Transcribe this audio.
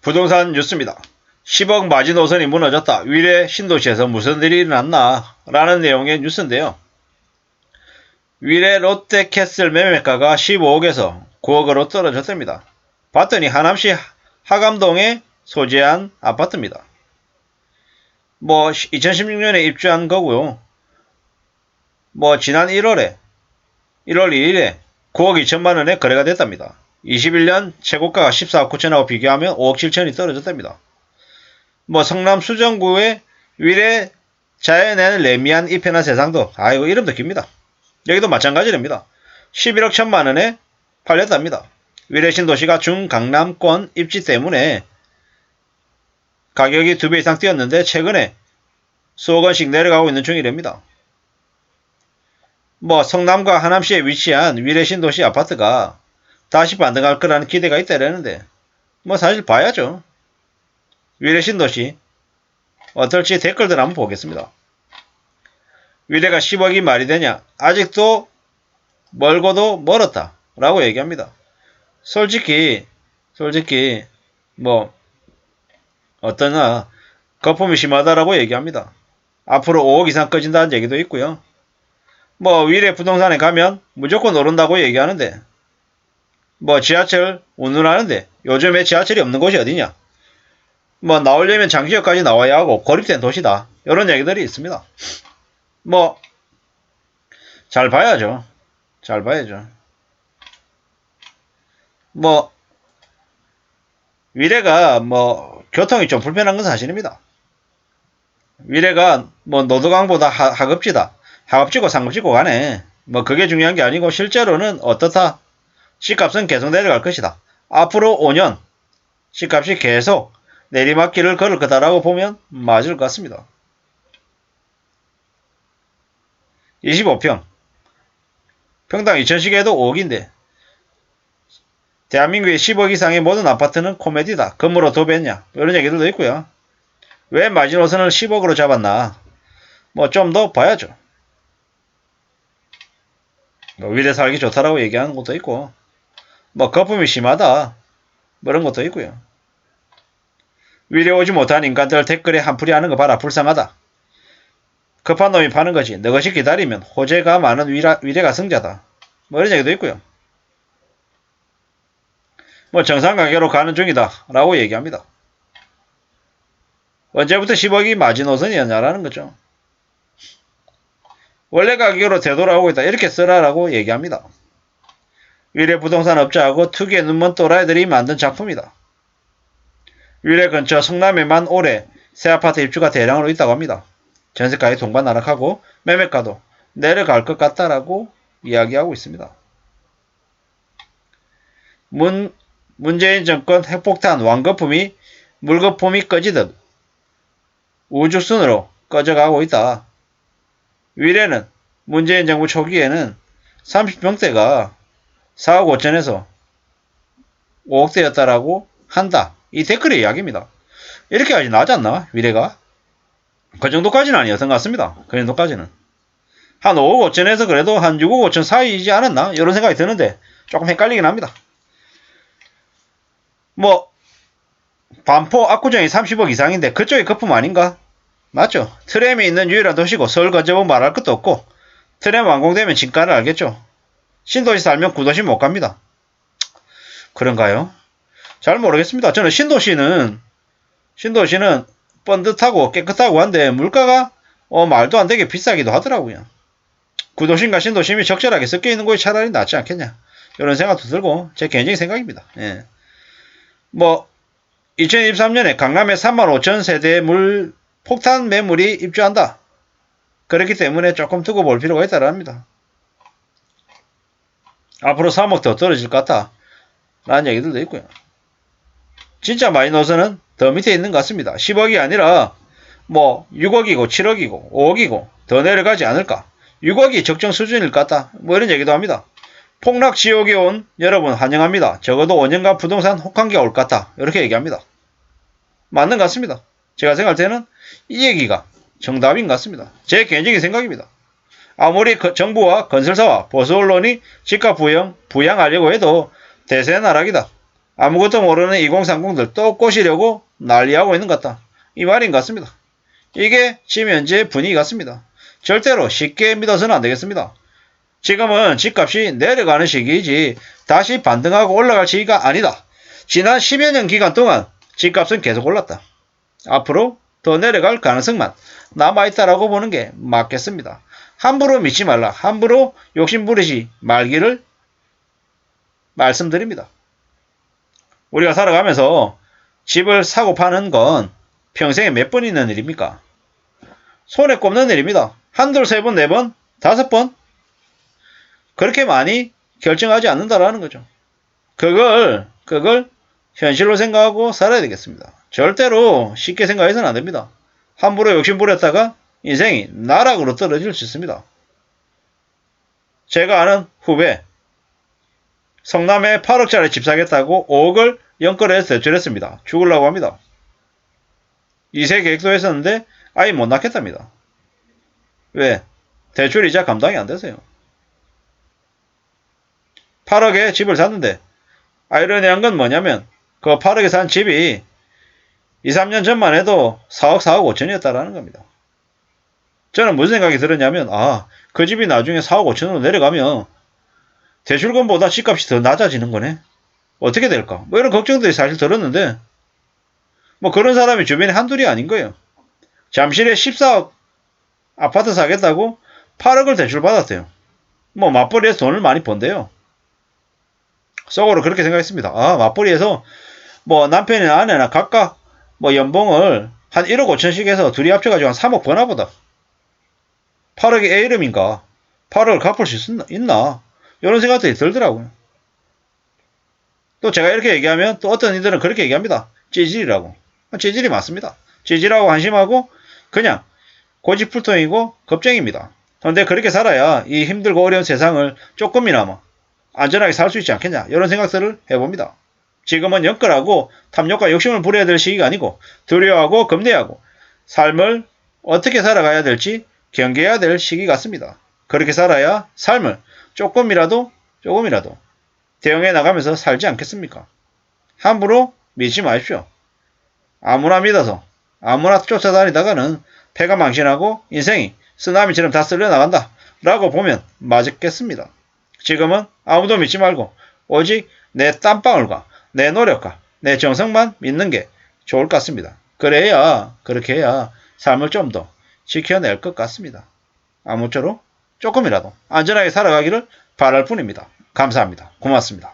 부동산 뉴스입니다. 10억 마지노선이 무너졌다. 위례 신도시에서 무슨 일이 일어났나? 라는 내용의 뉴스인데요. 위례 롯데캐슬 매매가가 15억에서 9억으로 떨어졌답니다. 봤더니 하남시 하감동에 소재한 아파트입니다. 2016년에 입주한 거고요. 지난 1월 2일에 9억 2천만원에 거래가 됐답니다. 21년 최고가가 14억 9천하고 비교하면 5억 7천이 떨어졌답니다. 성남 수정구의 위례 자연의 레미안 이편한 세상도, 이거 이름도 깁니다. 여기도 마찬가지랍니다. 11억 1천만원에 팔렸답니다. 위례 신도시가 중강남권 입지 때문에 가격이 2배 이상 뛰었는데 최근에 수억 원씩 내려가고 있는 중이랍니다. 성남과 하남시에 위치한 위례 신도시 아파트가 다시 반등할 거라는 기대가 있다라는데 사실 봐야죠. 위례 신도시 어떨지 댓글들 한번 보겠습니다. 위례가 10억이 말이 되냐? 아직도 멀고도 멀었다 라고 얘기합니다. 솔직히 어떠나 거품이 심하다라고 얘기합니다. 앞으로 5억 이상 꺼진다는 얘기도 있고요. 위례 부동산에 가면 무조건 오른다고 얘기하는데 지하철 운운하는데 요즘에 지하철이 없는 곳이 어디냐? 나오려면 장기역까지 나와야 하고 고립된 도시다. 이런 얘기들이 있습니다. 잘 봐야죠. 위례가 교통이 좀 불편한 건 사실입니다. 위례가 노도강보다 하급지다. 하급지고 상급지고 가네. 그게 중요한 게 아니고 실제로는 어떻다? 집값은 계속 내려갈 것이다. 앞으로 5년 집값이 계속 내리막길을 걸을 거다라고 보면 맞을 것 같습니다. 25평. 평당 2천씩에도 5억인데 대한민국의 10억 이상의 모든 아파트는 코미디다. 금으로 도배했냐? 이런 얘기들도 있고요. 왜 마지노선을 10억으로 잡았나? 좀 더 봐야죠. 위례 살기 좋다라고 얘기하는 것도 있고 거품이 심하다 이런 것도 있고요. 위례 오지 못한 인간들 댓글에 한풀이 하는 거 봐라. 불쌍하다. 급한 놈이 파는 거지. 너것이 기다리면 호재가 많은 위례가 승자다. 이런 얘기도 있고요. 정상 가격으로 가는 중이다 라고 얘기합니다. 언제부터 10억이 마지노선이었냐라는 거죠. 원래 가격으로 되돌아오고 있다. 이렇게 쓰라라고 얘기합니다. 위례 부동산 업자하고 투기에 눈먼 또라이들이 만든 작품이다. 위례 근처 성남에만 올해 새 아파트 입주가 대량으로 있다고 합니다. 전세가의 동반 하락하고 매매가도 내려갈 것 같다라고 이야기하고 있습니다. 문재인 정권 핵폭탄 왕거품이 물거품이 꺼지듯 우주순으로 꺼져가고 있다. 위례는 문재인 정부 초기에는 30평대가 4억 5천에서 5억대였다라고 한다. 이 댓글의 이야기입니다. 이렇게까지 나지 않나? 위례가? 그 정도까지는 아니었던 것 같습니다. 그 정도까지는. 한 5억 5천에서 그래도 한 6억 5천 사이이지 않았나? 이런 생각이 드는데 조금 헷갈리긴 합니다. 반포 압구정이 30억 이상인데 그쪽이 거품 아닌가? 맞죠? 트램이 있는 유일한 도시고 서울 거쳐보면 말할 것도 없고 트램 완공되면 진가를 알겠죠? 신도시 살면 구도시 못 갑니다. 그런가요? 잘 모르겠습니다. 저는 신도시는 번듯하고 깨끗하고 한데 물가가 말도 안 되게 비싸기도 하더라고요. 구도심과 신도심이 적절하게 섞여 있는 곳이 차라리 낫지 않겠냐. 이런 생각도 들고 제 개인적인 생각입니다. 예. 2023년에 강남에 35,000 세대의 폭탄 매물이 입주한다. 그렇기 때문에 조금 두고 볼 필요가 있다고 합니다. 앞으로 3억 더 떨어질 것 같다. 라는 얘기들도 있고요. 진짜 마이너스는 더 밑에 있는 것 같습니다. 10억이 아니라 6억이고 7억이고 5억이고 더 내려가지 않을까. 6억이 적정 수준일 것 같다. 이런 얘기도 합니다. 폭락 지옥에 온 여러분 환영합니다. 적어도 5년간 부동산 혹한기가 올 것 같다. 이렇게 얘기합니다. 맞는 것 같습니다. 제가 생각할 때는 이 얘기가 정답인 것 같습니다. 제 개인적인 생각입니다. 아무리 정부와 건설사와 보수 언론이 집값 부양하려고 해도 대세 나락이다. 아무것도 모르는 2030들 또 꼬시려고 난리하고 있는 것 같다. 이 말인 것 같습니다. 이게 지금 현재 분위기 같습니다. 절대로 쉽게 믿어서는 안 되겠습니다. 지금은 집값이 내려가는 시기이지 다시 반등하고 올라갈 시기가 아니다. 지난 10여 년 기간 동안 집값은 계속 올랐다. 앞으로 더 내려갈 가능성만 남아있다라고 보는 게 맞겠습니다. 함부로 믿지 말라. 함부로 욕심부리지 말기를 말씀드립니다. 우리가 살아가면서 집을 사고 파는 건 평생에 몇 번 있는 일입니까? 손에 꼽는 일입니다. 한둘, 세 번, 네 번, 다섯 번? 그렇게 많이 결정하지 않는다라는 거죠. 그걸 현실로 생각하고 살아야 되겠습니다. 절대로 쉽게 생각해서는 안 됩니다. 함부로 욕심 부렸다가 인생이 나락으로 떨어질 수 있습니다. 제가 아는 후배, 성남에 8억짜리 집 사겠다고 5억을 연끌해서 대출했습니다. 죽으려고 합니다. 2세 계획도 했었는데 아예 못 낳겠답니다. 왜? 대출 이자 감당이 안 되세요. 8억에 집을 샀는데 아이러니한 건 뭐냐면 그 8억에 산 집이 2, 3년 전만 해도 4억, 4억 5천이었다라는 겁니다. 저는 무슨 생각이 들었냐면 그 집이 나중에 4억 5천으로 내려가면 대출금보다 집값이 더 낮아지는 거네. 어떻게 될까? 뭐 이런 걱정들이 사실 들었는데 뭐 그런 사람이 주변에 한둘이 아닌 거예요. 잠실에 14억 아파트 사겠다고 8억을 대출받았대요. 뭐 맞벌이에서 돈을 많이 번대요. 속으로 그렇게 생각했습니다. 맞벌이에서 뭐 남편이나 아내나 각각 뭐 연봉을 한 1억 5천씩 해서 둘이 합쳐가지고 한 3억 버나 보다. 8억이 애 이름인가? 8억을 갚을 수 있나? 이런 생각들이 들더라고요. 또 제가 이렇게 얘기하면 또 어떤 이들은 그렇게 얘기합니다. 찌질이라고. 찌질이 맞습니다. 찌질하고 한심하고 그냥 고집불통이고 겁쟁입니다. 그런데 그렇게 살아야 이 힘들고 어려운 세상을 조금이나마 안전하게 살 수 있지 않겠냐 이런 생각들을 해봅니다. 지금은 연끌하고 탐욕과 욕심을 부려야 될 시기가 아니고 두려워하고 겁내하고 삶을 어떻게 살아가야 될지 경계해야 될 시기 같습니다. 그렇게 살아야 삶을 조금이라도 대응해 나가면서 살지 않겠습니까? 함부로 믿지 마십시오. 아무나 믿어서 아무나 쫓아다니다가는 패가 망신하고 인생이 쓰나미처럼 다 쓸려나간다 라고 보면 맞겠습니다. 지금은 아무도 믿지 말고 오직 내 땀방울과 내 노력과 내 정성만 믿는 게 좋을 것 같습니다. 그렇게 해야 삶을 좀 더 지켜낼 것 같습니다. 아무쪼록 조금이라도 안전하게 살아가기를 바랄 뿐입니다. 감사합니다. 고맙습니다.